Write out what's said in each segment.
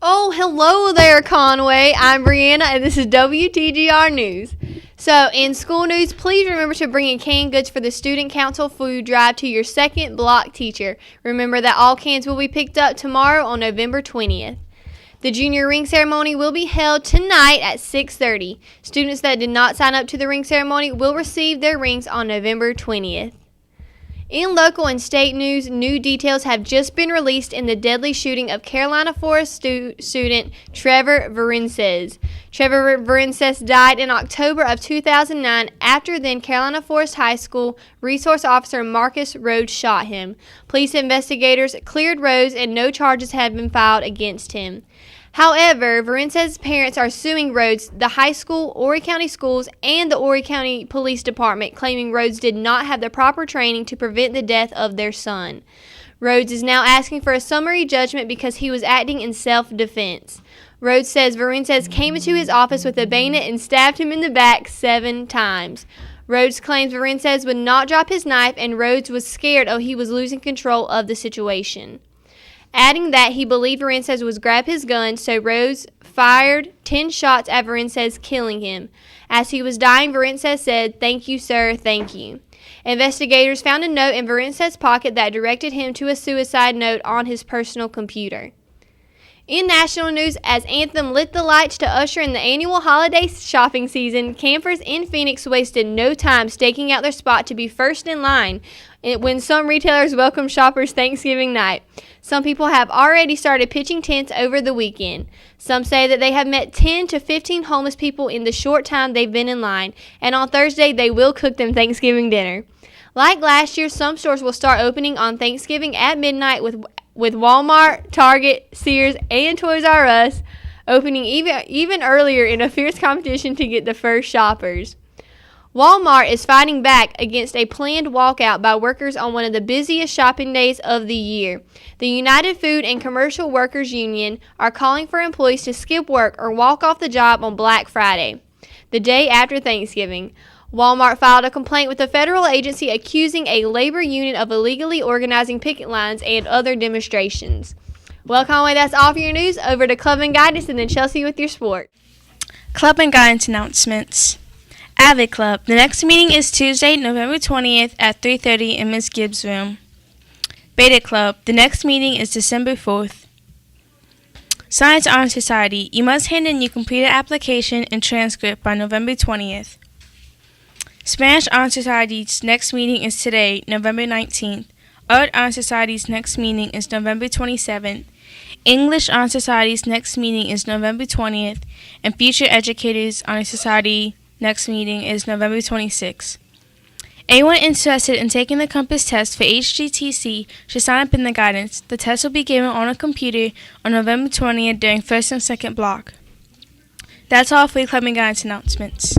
Oh, hello there, Conway. I'm Brianna, and this is Wtgr News. So, in school news, please remember to bring in canned goods for the Student Council food drive to your second block teacher. Remember that all cans will be picked up tomorrow on November 20th. The junior ring ceremony will be held tonight at 6:30. Students that did not sign up to the ring ceremony will receive their rings on November 20th. In local and state news, new details have just been released in the deadly shooting of Carolina Forest student Trevor Varenses. Trevor Varenses died in October of 2009 after then Carolina Forest High School resource officer Marcus Rhodes shot him. Police investigators cleared Rhodes and no charges have been filed against him. However, Varenses' parents are suing Rhodes, the high school, Horry County Schools, and the Horry County Police Department, claiming Rhodes did not have the proper training to prevent the death of their son. Rhodes is now asking for a summary judgment because he was acting in self-defense. Rhodes says Varenses came into his office with a bayonet and stabbed him in the back 7 times. Rhodes claims Varenses would not drop his knife, and Rhodes was scared he was losing control of the situation. Adding that he believed Varenses would grab his gun, so Rhodes fired 10 shots at Varenses, killing him. As he was dying, Varenses said, "Thank you, sir, thank you." Investigators found a note in Varenses' pocket that directed him to a suicide note on his personal computer. In national news, as Anthem lit the lights to usher in the annual holiday shopping season, campers in Phoenix wasted no time staking out their spot to be first in line when some retailers welcomed shoppers Thanksgiving night. Some people have already started pitching tents over the weekend. Some say that they have met 10 to 15 homeless people in the short time they've been in line, and on Thursday they will cook them Thanksgiving dinner. Like last year, some stores will start opening on Thanksgiving at midnight with Walmart, Target, Sears, and Toys R Us opening even earlier in a fierce competition to get the first shoppers. Walmart is fighting back against a planned walkout by workers on one of the busiest shopping days of the year. The United Food and Commercial Workers Union are calling for employees to skip work or walk off the job on Black Friday, the day after Thanksgiving. Walmart filed a complaint with a federal agency accusing a labor union of illegally organizing picket lines and other demonstrations. Well, Conway, that's all for your news. Over to Club and Guidance, and then Chelsea with your sport. Club and Guidance announcements. AVID Club. The next meeting is Tuesday, November 20th at 3:30 in Ms. Gibbs' room. Beta Club. The next meeting is December 4th. Science Honor Society. You must hand in your completed application and transcript by November 20th. Spanish Honor Society's next meeting is today, November 19th. Art Honor Society's next meeting is November 27th. English Honor Society's next meeting is November 20th. And Future Educators Honor Society next meeting is November 26th. Anyone interested in taking the Compass test for HGTC should sign up in the guidance. The test will be given on a computer on November 20th during first and second block. That's all for the Club and Guidance announcements.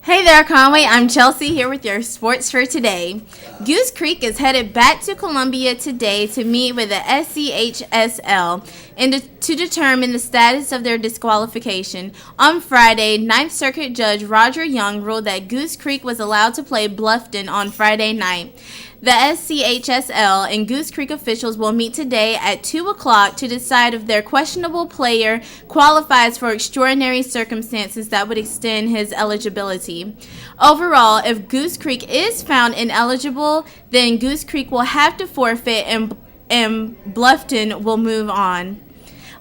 Hey there, Conway. I'm Chelsea here with your sports for today. Goose Creek is headed back to Columbia today to meet with the SCHSL and to determine the status of their disqualification. On Friday, Ninth Circuit Judge Roger Young ruled that Goose Creek was allowed to play Bluffton on Friday night. The SCHSL and Goose Creek officials will meet today at 2 o'clock to decide if their questionable player qualifies for extraordinary circumstances that would extend his eligibility. Overall, if Goose Creek is found ineligible, then Goose Creek will have to forfeit and Bluffton will move on.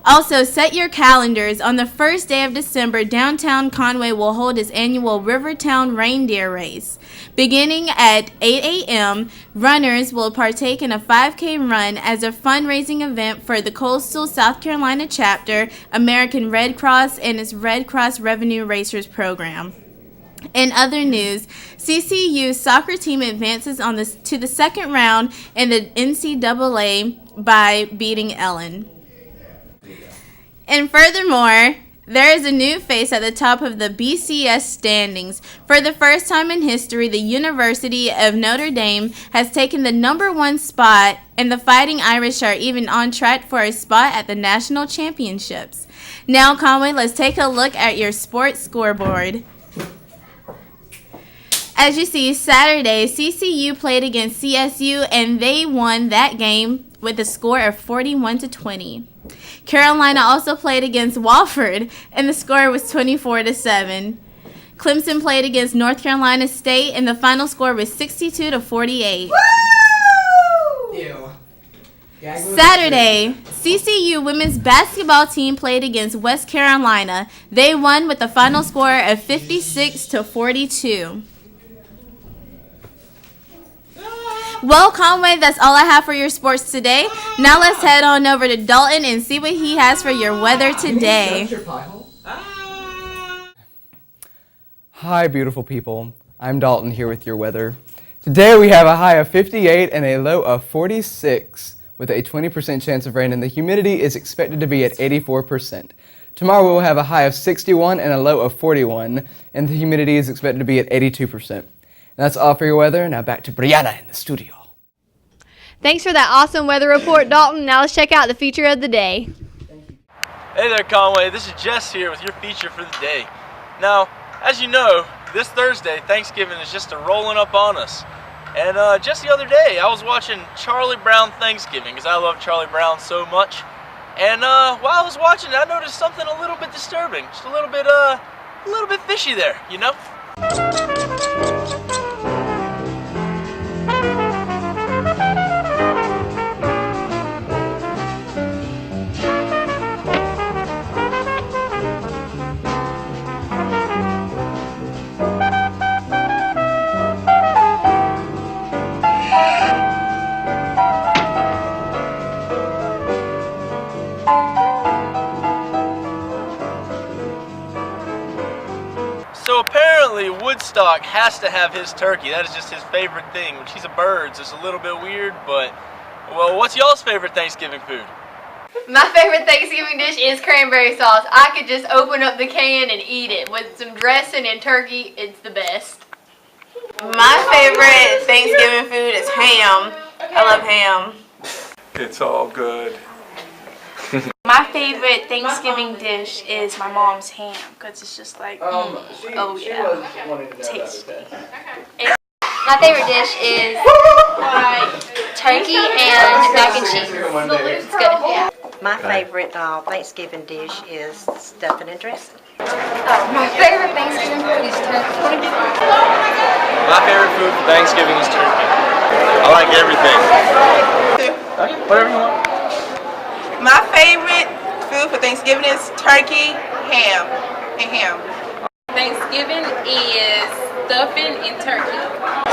Also, set your calendars. On the first day of December, downtown Conway will hold its annual Rivertown Reindeer Race. Beginning at 8 a.m., runners will partake in a 5K run as a fundraising event for the Coastal South Carolina Chapter, American Red Cross, and its Red Cross Revenue Racers program. In other news, CCU's soccer team advances to the second round in the NCAA by beating Ellen. And furthermore, there is a new face at the top of the BCS standings. For the first time in history, the University of Notre Dame has taken the number 1 spot, and the Fighting Irish are even on track for a spot at the national championships. Now, Conway, let's take a look at your sports scoreboard. As you see, Saturday, CCU played against CSU, and they won that game with a score of 41-20. Carolina also played against Wofford, and the score was 24-7. Clemson played against North Carolina State, and the final score was 62-48. Ew. Saturday, CCU women's basketball team played against West Carolina. They won with a final score of 56-42. Well, Conway, that's all I have for your sports today. Now let's head on over to Dalton and see what he has for your weather today. Hi, beautiful people. I'm Dalton here with your weather. Today we have a high of 58 and a low of 46 with a 20% chance of rain, and the humidity is expected to be at 84%. Tomorrow we will have a high of 61 and a low of 41, and the humidity is expected to be at 82%. And that's all for your weather. Now back to Brianna in the studio. Thanks for that awesome weather report, Dalton. Now let's check out the feature of the day. Hey there, Conway. This is Jess here with your feature for the day. Now, as you know, this Thursday, Thanksgiving is just rolling up on us. And just the other day, I was watching Charlie Brown Thanksgiving because I love Charlie Brown so much. And while I was watching it, I noticed something a little bit disturbing, just a little bit fishy there, you know? So apparently Woodstock has to have his turkey. That is just his favorite thing. When he's a bird, so it's a little bit weird, but, well, what's y'all's favorite Thanksgiving food? My favorite Thanksgiving dish is cranberry sauce. I could just open up the can and eat it. With some dressing and turkey, it's the best. My favorite Thanksgiving food is ham. I love ham. It's all good. My favorite Thanksgiving dish is my mom's ham because it's just like, tasty. My favorite dish is turkey and mac and cheese. It's good. My favorite Thanksgiving dish is stuffing and dressing. My favorite Thanksgiving food is turkey. My favorite food for Thanksgiving is turkey. I like everything. Okay, whatever you want. My favorite food for Thanksgiving is turkey, ham, and ham. Thanksgiving is stuffing and turkey.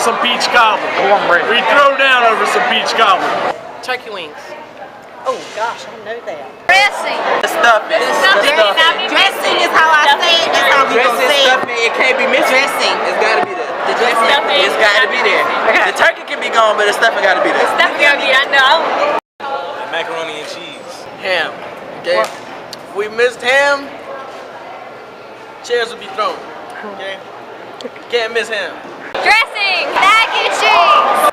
Some peach cobbler. We throw down over some peach cobbler. Turkey wings. Oh gosh, I know that. Dressing. The stuffing. Dressing is how I say it. That's how we gonna say it. Stuffing, it can't be missing. Dressing. It's gotta be there. The dressing, it's gotta be there. Okay. The turkey can be gone, but the stuffing gotta be there. The stuffing gotta be, I know. Macaroni and cheese. Ham. Okay. If we missed ham, chairs would be thrown. Okay. Can't miss ham. Dressing. Mac and cheese.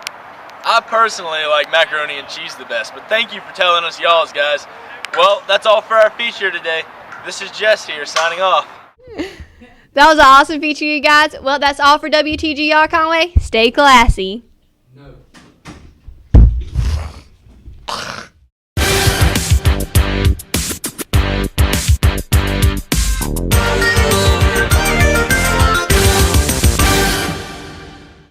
I personally like macaroni and cheese the best, but thank you for telling us y'all's, guys. Well, that's all for our feature today. This is Jess here, signing off. That was an awesome feature, you guys. Well, that's all for WTGR, Conway. Stay classy.